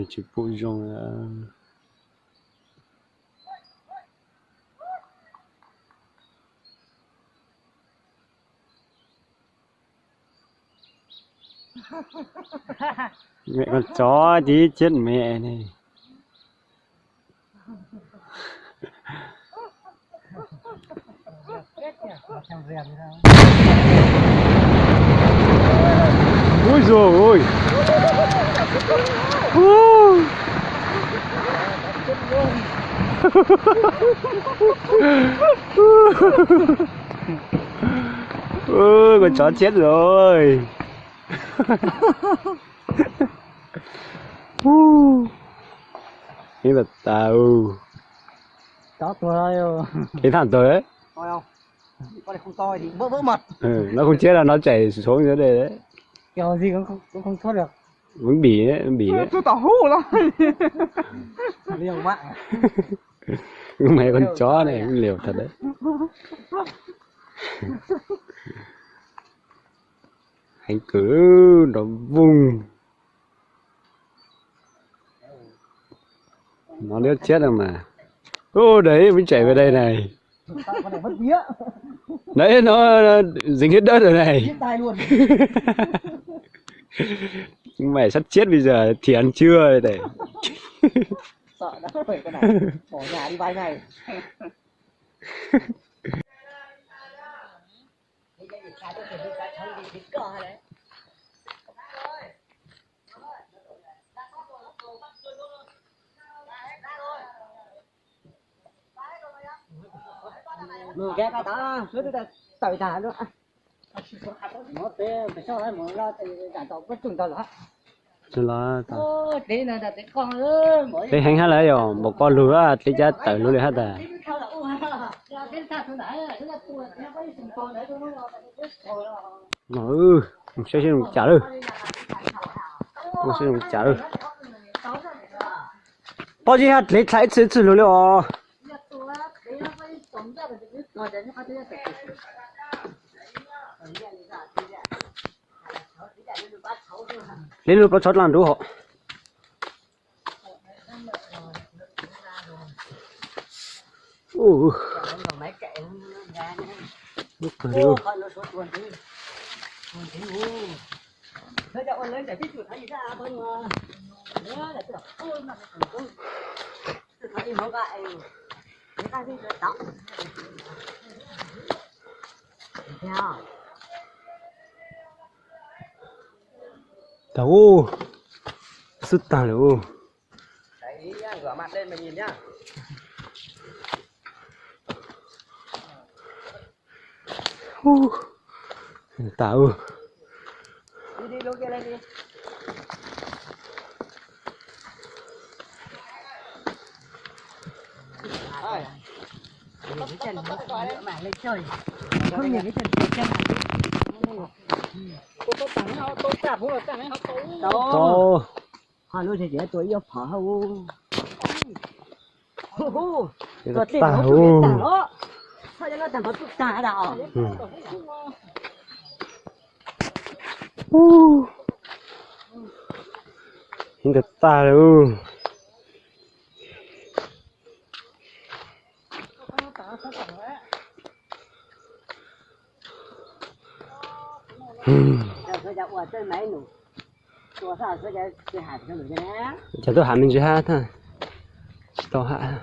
chỉ phụ dùng mẹ con chó tí chết mẹ này. Ui dồi ôi. Con chó chết rồi. Cái vật tao. Chó to thôi. Cái thằng tôi ấy. To không? Con này không to thì vỡ mật. Ừ, nó không chết là nó chảy xuống dưới đây đấy. Kiểu gì cũng không thoát được. Vẫn bỉ đấy, bỉ đấy. Tôi tỏ hú rồi. Liều mạng. Mấy con chó này cũng liều thật đấy. Anh cứ nó vùng. Nó đứa chết rồi mà. Ô đấy mới chạy về đây này. Con này mất vía. Đấy nó dính hết đất rồi này. Tai luôn. Mày sắp chết bây giờ thì ăn trưa đây. Sợ đã phải con này. Bỏ nhà đi vài ngày. Mưa ghé cái đó, suốt đi tỏi thả nữa. Nó té phải sao ấy mà lo thì cả tàu bất trùng tàu lắm. Chứ là Ô, tí này là tí con ơi. thế hành hết lại rồi, một con lứa thì chắc tới luôn hết à. Ừ, sẽ dùng trả được. Sẽ dùng trả được. Bao nhiêu hạt lấy thái吃了了。lên lúc nó chót làm đủ họ. Lúc rồi đâu. Thế cho con lên để biết chuột thấy gì ra thôi mà. Nhớ là tôi mà tôi thấy nó gại. Cái ta đi rồi tóc. Theo. Đâu. Sứt tà luôn. Đấy nhá, ngửa mặt lên mà nhìn nhá. Tao. Đi đi luôn kia lên đi. Ơi. Nhìn cái chân nó mà lên chơi. Không nhìn cái chân tôi tặng nó tôi chặt không là tặng nó tôi. Họ nói thì tôi yêu phở không. Tôi tiền nó không tặng nó. Sao cho nó tặng nó tụt tả đâu. Hình được ta luôn. Chả tôi hạ mình chứ ha thôi. Tao hạ.